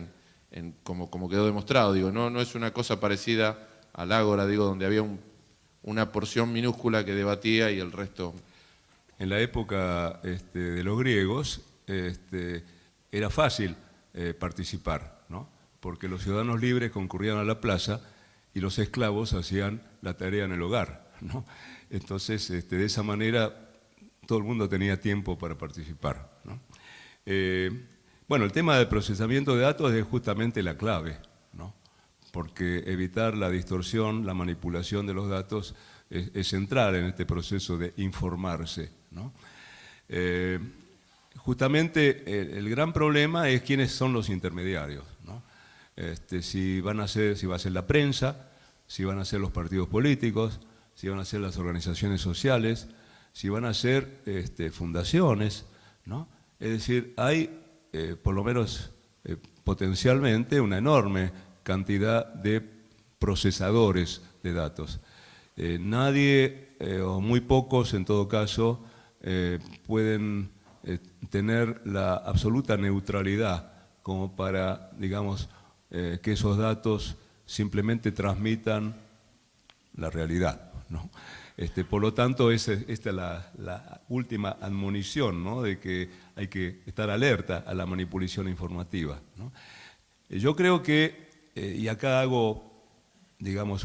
en como quedó demostrado. Digo, no es una cosa parecida al ágora, digo, donde había una porción minúscula que debatía y el resto. En la época de los griegos era fácil participar, ¿no? Porque los ciudadanos libres concurrían a la plaza y los esclavos hacían la tarea en el hogar, ¿no? Entonces, de esa manera, todo el mundo tenía tiempo para participar, ¿no? Bueno, el tema del procesamiento de datos es justamente la clave, ¿no? Porque evitar la distorsión, la manipulación de los datos es central en este proceso de informarse, ¿no? Justamente el gran problema es quiénes son los intermediarios, ¿no? Si va a ser la prensa, si van a ser los partidos políticos, si van a ser las organizaciones sociales, si van a ser fundaciones, ¿no? Es decir, hay por lo menos potencialmente una enorme cantidad de procesadores de datos. Nadie, o muy pocos en todo caso, pueden tener la absoluta neutralidad como para, digamos, que esos datos simplemente transmitan la realidad, ¿no? Por lo tanto, esta es la última admonición, ¿no?, de que hay que estar alerta a la manipulación informativa, ¿no? Yo creo que, y acá hago, digamos,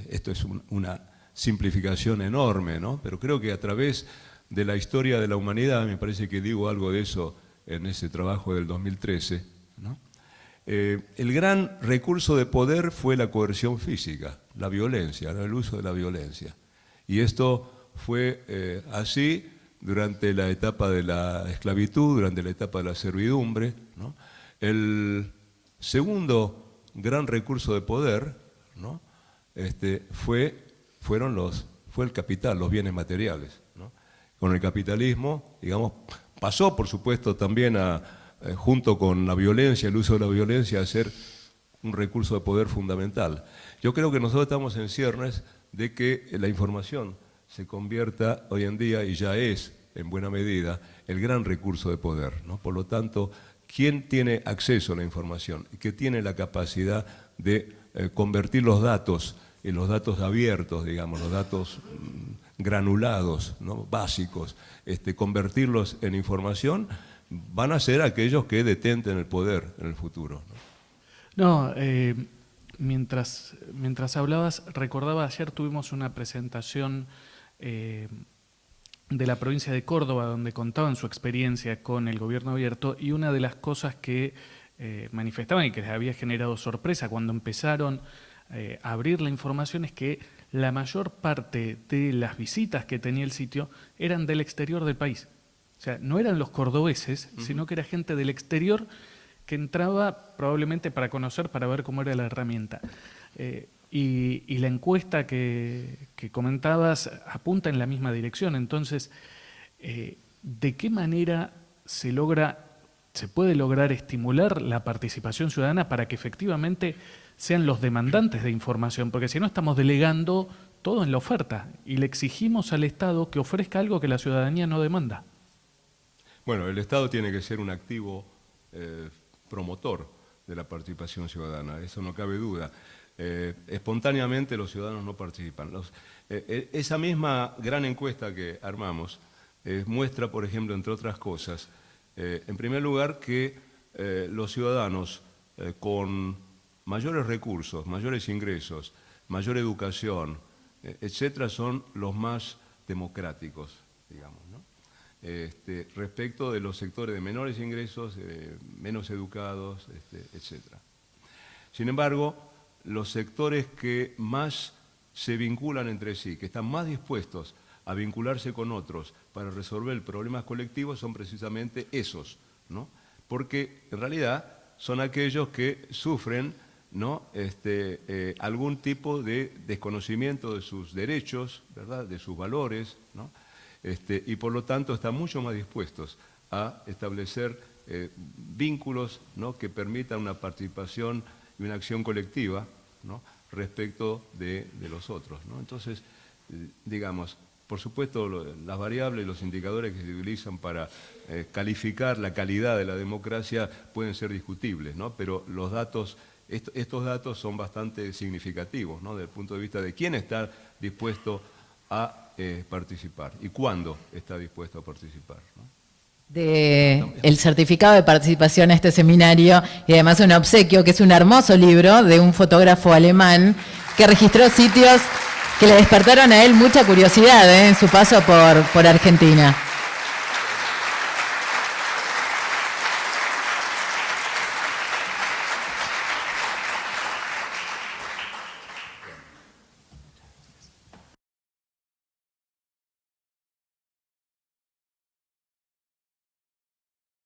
esto es una simplificación enorme, ¿no?, pero creo que a través de la historia de la humanidad, me parece que digo algo de eso en ese trabajo del 2013, ¿no?, el gran recurso de poder fue la coerción física, la violencia, ¿no?, el uso de la violencia. Y esto fue así durante la etapa de la esclavitud, durante la etapa de la servidumbre, ¿no? El segundo gran recurso de poder, ¿no?, fue el capital, los bienes materiales, ¿no? Con el capitalismo, digamos, pasó por supuesto también junto con la violencia, el uso de la violencia, a ser un recurso de poder fundamental. Yo creo que nosotros estamos en ciernes de que la información se convierta hoy en día, y ya es en buena medida, el gran recurso de poder, ¿no? Por lo tanto, ¿quién tiene acceso a la información y que tiene la capacidad de convertir los datos en los datos abiertos, digamos, los datos granulados, ¿no? Básicos, convertirlos en información, van a ser aquellos que detenten el poder en el futuro, ¿no? Mientras hablabas, recordaba, ayer tuvimos una presentación de la provincia de Córdoba, donde contaban su experiencia con el gobierno abierto, y una de las cosas que manifestaban y que les había generado sorpresa cuando empezaron a abrir la información es que la mayor parte de las visitas que tenía el sitio eran del exterior del país. O sea, no eran los cordobeses, sino que era gente del exterior que entraba probablemente para conocer, para ver cómo era la herramienta. Y la encuesta que comentabas apunta en la misma dirección. Entonces, ¿de qué manera se puede lograr estimular la participación ciudadana para que efectivamente sean los demandantes de información? Porque si no, estamos delegando todo en la oferta y le exigimos al Estado que ofrezca algo que la ciudadanía no demanda. Bueno, el Estado tiene que ser un activo promotor de la participación ciudadana, eso no cabe duda. Espontáneamente los ciudadanos no participan. Esa misma gran encuesta que armamos muestra, por ejemplo, entre otras cosas, en primer lugar, que los ciudadanos con mayores recursos, mayores ingresos, mayor educación, etcétera, son los más democráticos, digamos, ¿no? Respecto de los sectores de menores ingresos, menos educados, etcétera. Sin embargo, los sectores que más se vinculan entre sí, que están más dispuestos a vincularse con otros para resolver problemas colectivos, son precisamente esos, ¿no? Porque en realidad son aquellos que sufren, ¿no? Algún tipo de desconocimiento de sus derechos, ¿verdad? De sus valores, ¿no? Y por lo tanto están mucho más dispuestos a establecer vínculos, ¿no? Que permitan una participación y una acción colectiva, ¿no? Respecto de los otros, ¿no? Entonces, digamos, por supuesto, las variables y los indicadores que se utilizan para calificar la calidad de la democracia pueden ser discutibles, ¿no? Pero los datos, estos datos son bastante significativos, ¿no? Desde el punto de vista de quién está dispuesto a participar y cuándo está dispuesto a participar, ¿no? El certificado de participación a este seminario y además un obsequio que es un hermoso libro de un fotógrafo alemán que registró sitios que le despertaron a él mucha curiosidad en su paso por Argentina.